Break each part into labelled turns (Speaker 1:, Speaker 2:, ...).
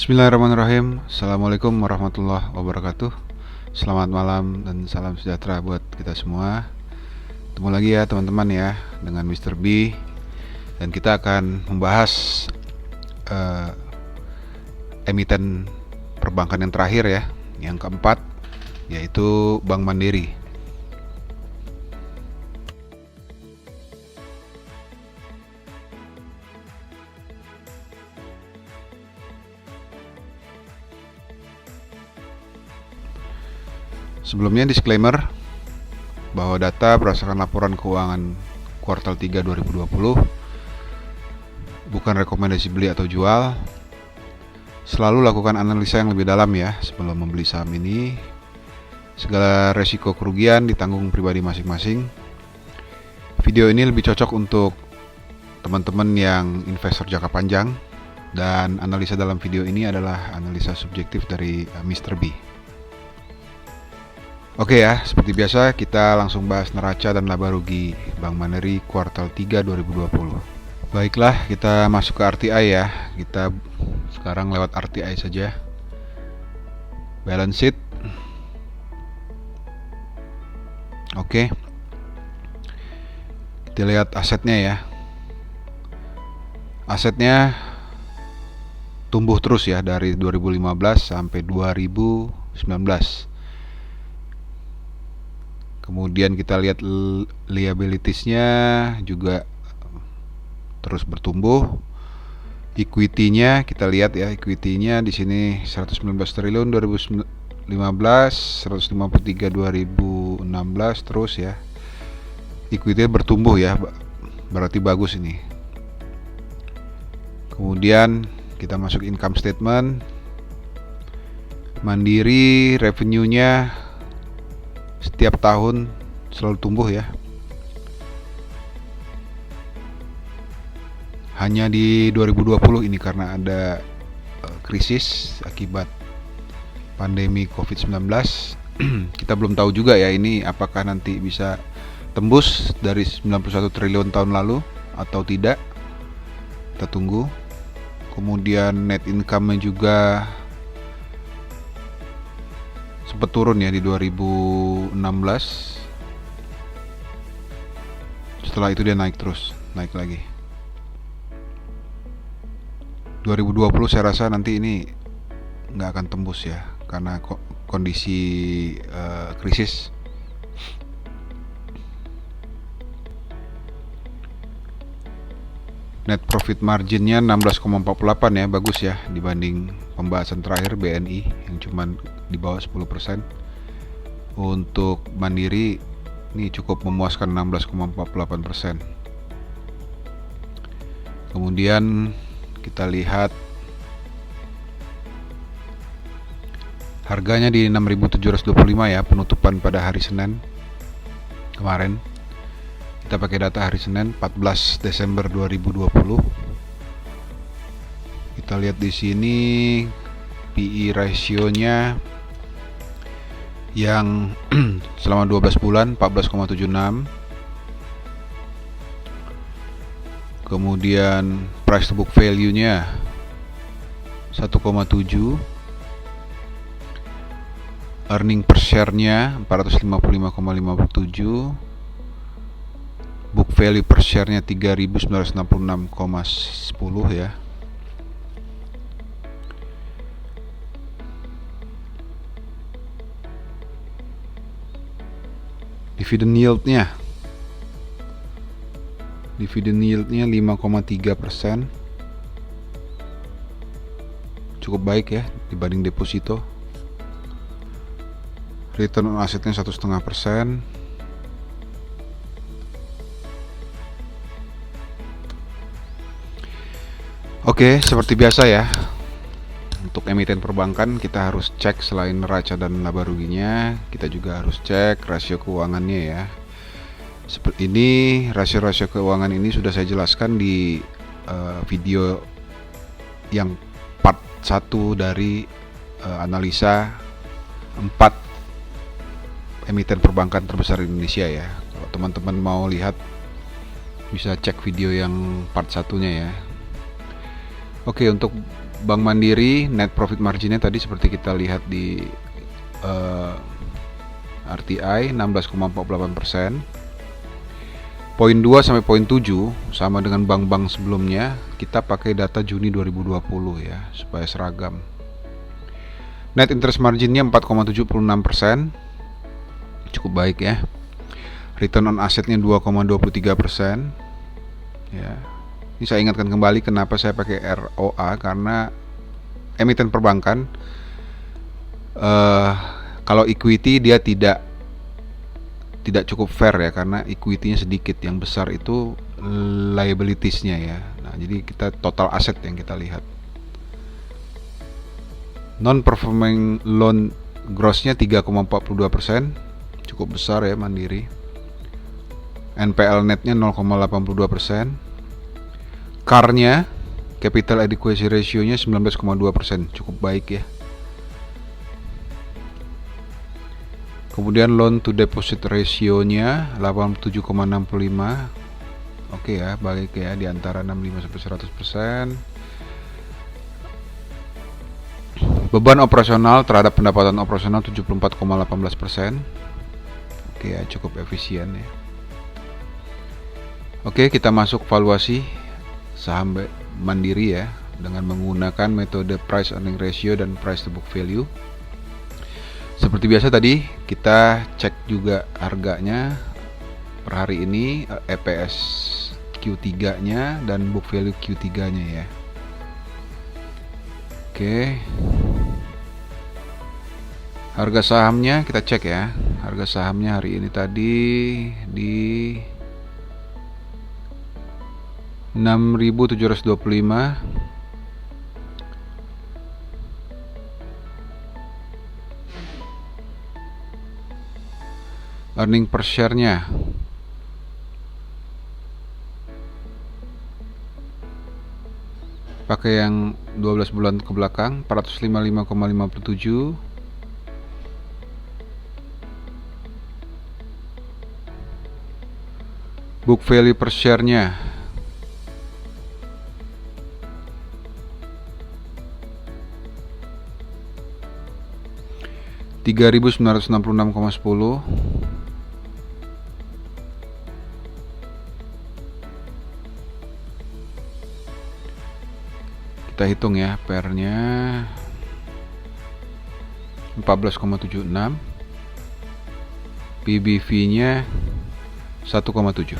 Speaker 1: Bismillahirrahmanirrahim. Assalamualaikum warahmatullahi wabarakatuh. Selamat malam dan salam sejahtera buat kita semua. Ketemu lagi ya teman-teman ya dengan Mr. B. Dan kita akan membahas emiten perbankan yang terakhir ya, yang keempat, yaitu Bank Mandiri. Sebelumnya disclaimer bahwa data berdasarkan laporan keuangan kuartal 3 2020 bukan rekomendasi beli atau jual. Selalu lakukan analisa yang lebih dalam ya sebelum membeli saham ini. Segala resiko kerugian ditanggung pribadi masing-masing. Video ini lebih cocok untuk teman-teman yang investor jangka panjang, dan analisa dalam video ini adalah analisa subjektif dari Mr. B. Oke ya, seperti biasa kita langsung bahas neraca dan laba rugi Bank Mandiri kuartal 3 2020. Baiklah, kita masuk ke RTI ya. Kita sekarang lewat RTI saja. Balance sheet. Oke. Kita lihat asetnya ya. Asetnya tumbuh terus ya dari 2015 sampai 2019. Kemudian kita lihat liabilitiesnya juga terus bertumbuh. Equity-nya kita lihat ya, equity-nya di sini 119 triliun 2015, 153 2016 terus ya. Equity bertumbuh ya, berarti bagus ini. Kemudian kita masuk income statement. Mandiri revenue-nya setiap tahun selalu tumbuh ya. Hanya di 2020 ini karena ada krisis akibat pandemi COVID-19. Kita belum tahu juga ya ini apakah nanti bisa tembus dari 91 triliun tahun lalu atau tidak. Kita tunggu. Kemudian net income-nya juga sempat turun ya di 2016. Setelah itu dia naik terus, naik lagi. 2020 saya rasa nanti ini nggak akan tembus ya, karena kondisi krisis. Net profit marginnya 16,48 ya, bagus ya dibanding pembahasan terakhir BNI yang cuma di bawah 10%. Untuk Mandiri ini cukup memuaskan 16,48%. Kemudian kita lihat harganya di 6.725 ya, penutupan pada hari Senin kemarin. Kita pakai data hari Senin 14 Desember 2020. Kita lihat di sini PE ratio-nya yang selama 12 bulan 14,76. Kemudian price to book value-nya 1,7. Earning per share-nya 455,57. Book value per share-nya 3.966,10 ya. Dividend yield-nya 5,3%. Cukup baik ya dibanding deposito. Return on assetnya 1,5%. Oke, seperti biasa ya. Untuk emiten perbankan kita harus cek selain neraca dan laba ruginya, kita juga harus cek rasio keuangannya ya. Seperti ini, rasio-rasio keuangan ini sudah saya jelaskan di video yang part 1 dari analisa 4 emiten perbankan terbesar di Indonesia ya. Kalau teman-teman mau lihat bisa cek video yang part 1-nya ya. Oke, untuk Bank Mandiri net profit marginnya tadi seperti kita lihat di RTI 16,48%. Poin 2 sampai poin 7 sama dengan bank-bank sebelumnya, kita pakai data Juni 2020 ya, supaya seragam. Net interest marginnya 4,76%, cukup baik ya. Return on assetnya 2,23%. Ya. Ini saya ingatkan kembali kenapa saya pakai ROA, karena emiten perbankan kalau equity dia tidak cukup fair ya, karena equity-nya sedikit, yang besar itu liabilities-nya ya. Nah, jadi kita total aset yang kita lihat. Non performing loan gross-nya 3,42%, cukup besar ya Mandiri. NPL net-nya 0,82%. CAR-nya, capital adequacy ratio-nya 19,2%, cukup baik ya. Kemudian loan to deposit ratio-nya 87,65. Oke ya, baik ya, di antara 65 sampai 100%. Beban operasional terhadap pendapatan operasional 74,18%. Oke ya, cukup efisien ya. Oke, kita masuk valuasi saham Mandiri ya, dengan menggunakan metode price earning ratio dan price to book value. Seperti biasa tadi kita cek juga harganya per hari ini, EPS Q3 nya dan book value Q3 nya ya. Oke, harga sahamnya kita cek ya. Harga sahamnya hari ini tadi di 6.725. Earning per share-nya pakai yang 12 bulan ke belakang 455,57. Book value per share-nya $3.966,10. Kita hitung ya, PER-nya 14,76, PBV-nya 1,7.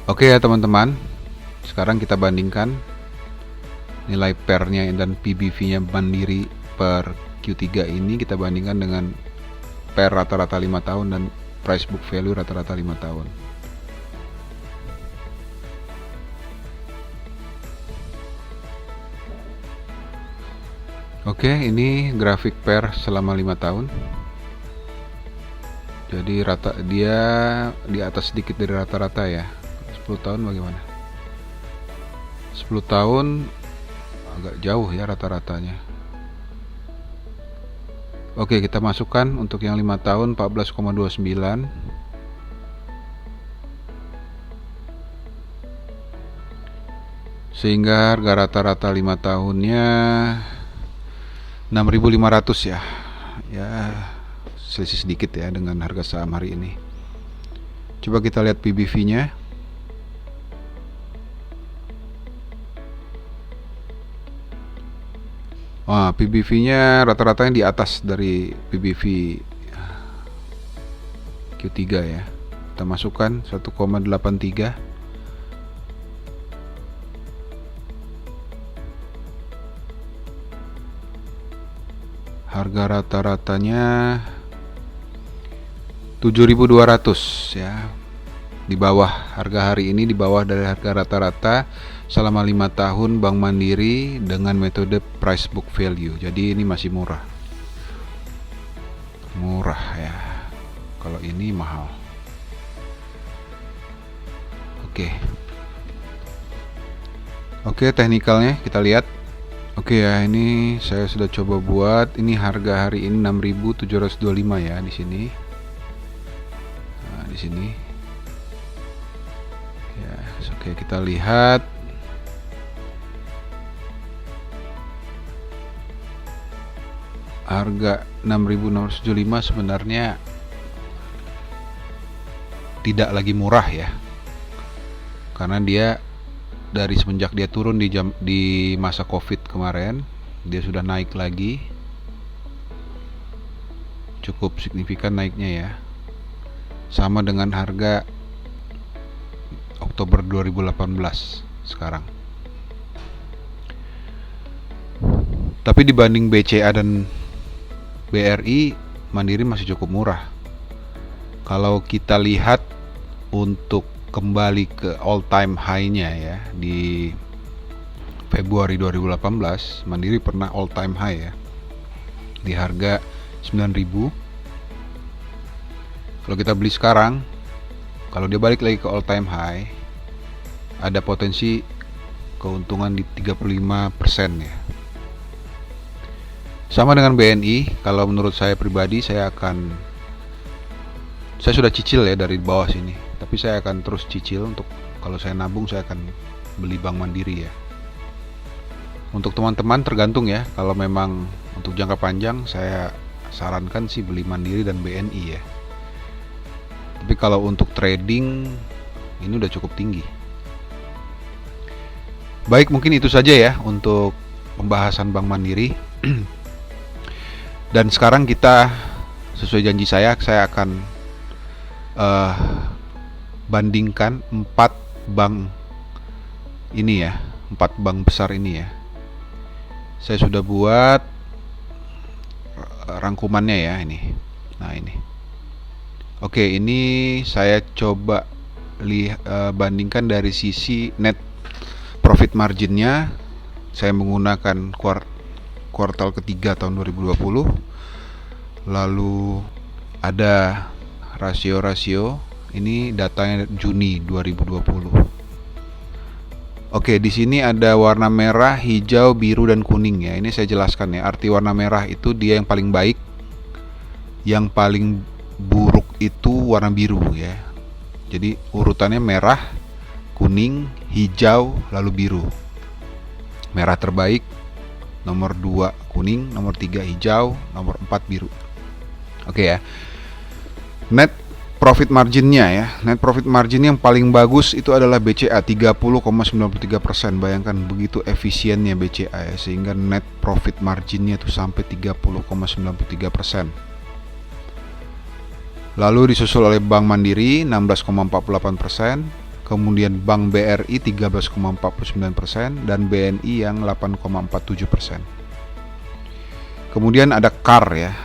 Speaker 1: Oke ya teman-teman, sekarang kita bandingkan nilai PER-nya dan PBV-nya Mandiri per Q3 ini, kita bandingkan dengan PER rata-rata 5 tahun dan price book value rata-rata 5 tahun. Oke, ini grafik PER selama 5 tahun. Jadi dia di atas sedikit dari rata-rata ya. 10 tahun bagaimana? 10 tahun agak jauh ya rata-ratanya. Oke, kita masukkan untuk yang 5 tahun 14,29. Sehingga harga rata-rata 5 tahunnya 6.500 ya. Ya, selisih sedikit ya dengan harga saham hari ini. Coba kita lihat PBV-nya. Wah, PBV-nya rata-rata yang di atas dari PBV Q3 ya. Kita masukkan 1,83. Harga rata-ratanya 7.200 ya. Di bawah harga hari ini, di bawah dari harga rata-rata selama 5 tahun Bank Mandiri dengan metode price book value. Jadi ini masih murah. Murah ya. Kalau ini mahal. Oke, teknikalnya kita lihat. Oke ya, ini saya sudah coba buat. Ini harga hari ini 6.725 ya di sini. Nah, di sini. Ya, oke kita lihat. harga 6.675 sebenarnya tidak lagi murah ya, karena dia dari semenjak dia turun di masa Covid kemarin, dia sudah naik lagi, cukup signifikan naiknya ya, sama dengan harga Oktober 2018 sekarang. Tapi dibanding BCA dan BRI, Mandiri masih cukup murah. Kalau kita lihat untuk kembali ke all time high-nya ya, di Februari 2018, Mandiri pernah all time high ya, di harga 9.000. Kalau kita beli sekarang, kalau dia balik lagi ke all time high, ada potensi keuntungan di 35% ya. Sama dengan BNI, kalau menurut saya pribadi, saya sudah cicil ya dari bawah sini, tapi saya akan terus cicil. Untuk kalau saya nabung, saya akan beli Bank Mandiri ya. Untuk teman-teman tergantung ya, kalau memang untuk jangka panjang saya sarankan sih beli Mandiri dan BNI ya. Tapi kalau untuk trading ini udah cukup tinggi. Baik, mungkin itu saja ya untuk pembahasan Bank Mandiri. Dan sekarang kita, sesuai janji saya akan bandingkan 4 bank ini ya, 4 bank besar ini ya. Saya sudah buat rangkumannya ya ini. Nah ini. Oke, ini saya coba bandingkan dari sisi net profit marginnya. Saya menggunakan kuartal ketiga tahun 2020. Lalu ada rasio-rasio, ini datanya Juni 2020. Oke, di sini ada warna merah, hijau, biru, dan kuning ya. Ini saya jelaskan ya. Arti warna merah itu dia yang paling baik, yang paling buruk itu warna biru ya. Jadi urutannya merah, kuning, hijau, lalu biru. Merah terbaik, nomor 2 kuning, nomor 3 hijau, nomor 4 biru. Oke ya. Net profit marginnya ya, net profit margin yang paling bagus itu adalah BCA 30,93%. Bayangkan begitu efisiennya BCA ya, sehingga net profit marginnya itu sampai 30,93%. Lalu disusul oleh Bank Mandiri 16,48%, kemudian Bank BRI 13,49%, dan BNI yang 8,47%. Kemudian ada CAR ya,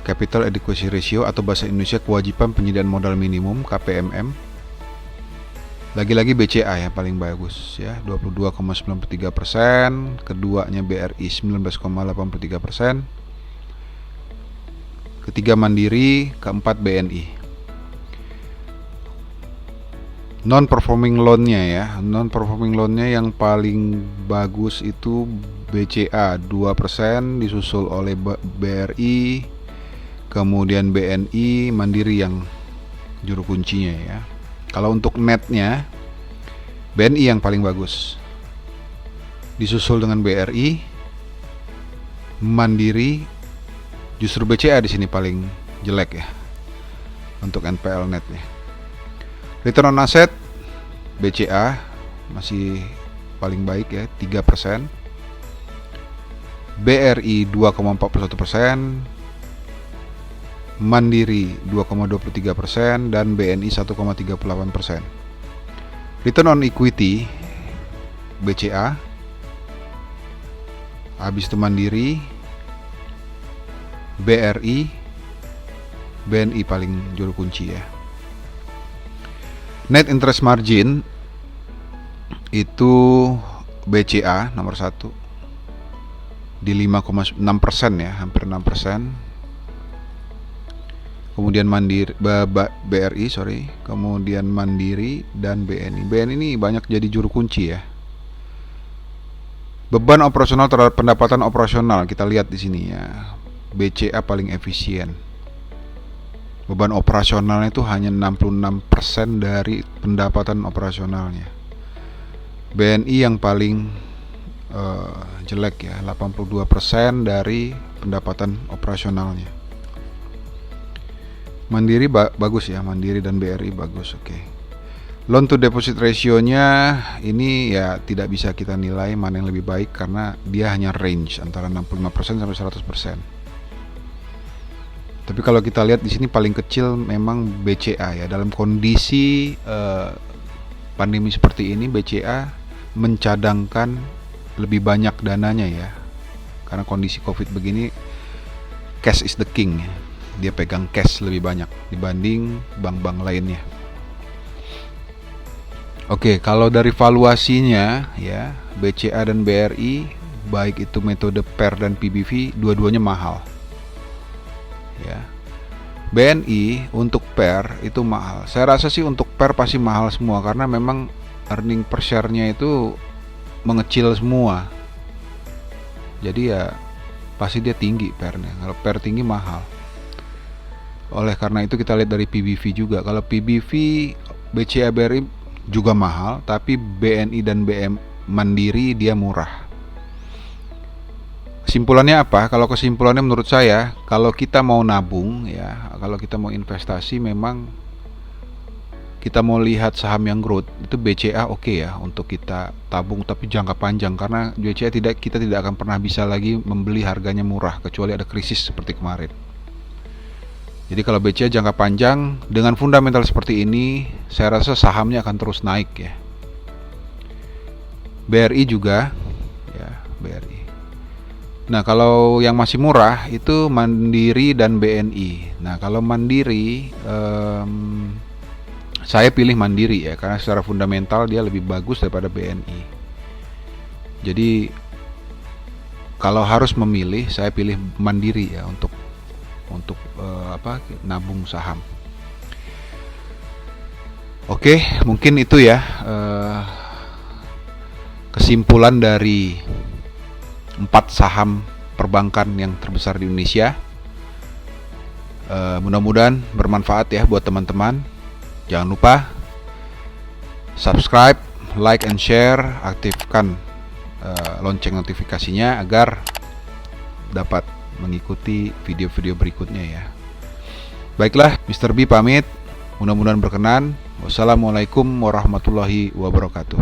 Speaker 1: Capital Adequacy Ratio, atau bahasa Indonesia kewajiban penyediaan modal minimum, KPMM. Lagi-lagi BCA ya paling bagus ya, 22,93%, keduanya BRI 19,83%, ketiga Mandiri, keempat BNI. Non performing loan-nya ya, non performing loan-nya yang paling bagus itu BCA 2%, disusul oleh BRI, kemudian BNI, Mandiri yang juru kuncinya ya. Kalau untuk netnya, BNI yang paling bagus, disusul dengan BRI, Mandiri, justru BCA di sini paling jelek ya untuk NPL netnya. Return on asset, BCA masih paling baik ya, 3%, BRI 2,41%, Mandiri 2,23%, dan BNI 1,38%. Return on equity, BCA, habis itu Mandiri, BRI, BNI paling juru kunci ya. Net interest margin itu BCA nomor 1 di 5,6% ya, hampir 6%. Kemudian BRI, kemudian Mandiri dan BNI. BNI ini banyak jadi juru kunci ya. Beban operasional terhadap pendapatan operasional, kita lihat di sini ya. BCA paling efisien. Beban operasionalnya itu hanya 66% dari pendapatan operasionalnya. BNI yang paling jelek ya, 82% dari pendapatan operasionalnya. Mandiri bagus ya, Mandiri dan BRI bagus, oke. Loan to deposit ratio-nya ini ya tidak bisa kita nilai mana yang lebih baik karena dia hanya range antara 65% sampai 100%. Tapi kalau kita lihat di sini paling kecil memang BCA ya. Dalam kondisi pandemi seperti ini, BCA mencadangkan lebih banyak dananya ya. Karena kondisi Covid begini, cash is the king ya. Dia pegang cash lebih banyak dibanding bank-bank lainnya. Oke, kalau dari valuasinya ya, BCA dan BRI baik itu metode PER dan PBV dua-duanya mahal. Ya. BNI untuk PER itu mahal. Saya rasa sih untuk PER pasti mahal semua karena memang earning per share-nya itu mengecil semua. Jadi ya pasti dia tinggi PER-nya. Kalau PER tinggi mahal. Oleh karena itu kita lihat dari PBV juga. Kalau PBV BCA BRI juga mahal, tapi BNI dan BM Mandiri dia murah. Kesimpulannya apa? Kalau kesimpulannya menurut saya, kalau kita mau nabung ya, kalau kita mau investasi memang kita mau lihat saham yang growth, itu BCA oke ya untuk kita tabung tapi jangka panjang karena BCA kita tidak akan pernah bisa lagi membeli harganya murah kecuali ada krisis seperti kemarin. Jadi kalau BCA jangka panjang dengan fundamental seperti ini, saya rasa sahamnya akan terus naik ya. BRI juga ya, BRI. Nah, kalau yang masih murah itu Mandiri dan BNI. Nah, kalau Mandiri saya pilih Mandiri ya karena secara fundamental dia lebih bagus daripada BNI. Jadi kalau harus memilih, saya pilih Mandiri ya untuk nabung saham. Oke, mungkin itu ya kesimpulan dari 4 saham perbankan yang terbesar di Indonesia. Mudah-mudahan bermanfaat ya buat teman-teman. Jangan lupa subscribe, like and share, aktifkan lonceng notifikasinya agar dapat mengikuti video-video berikutnya ya. Baiklah, Mr. B pamit. Mudah-mudahan berkenan. Wassalamualaikum warahmatullahi wabarakatuh.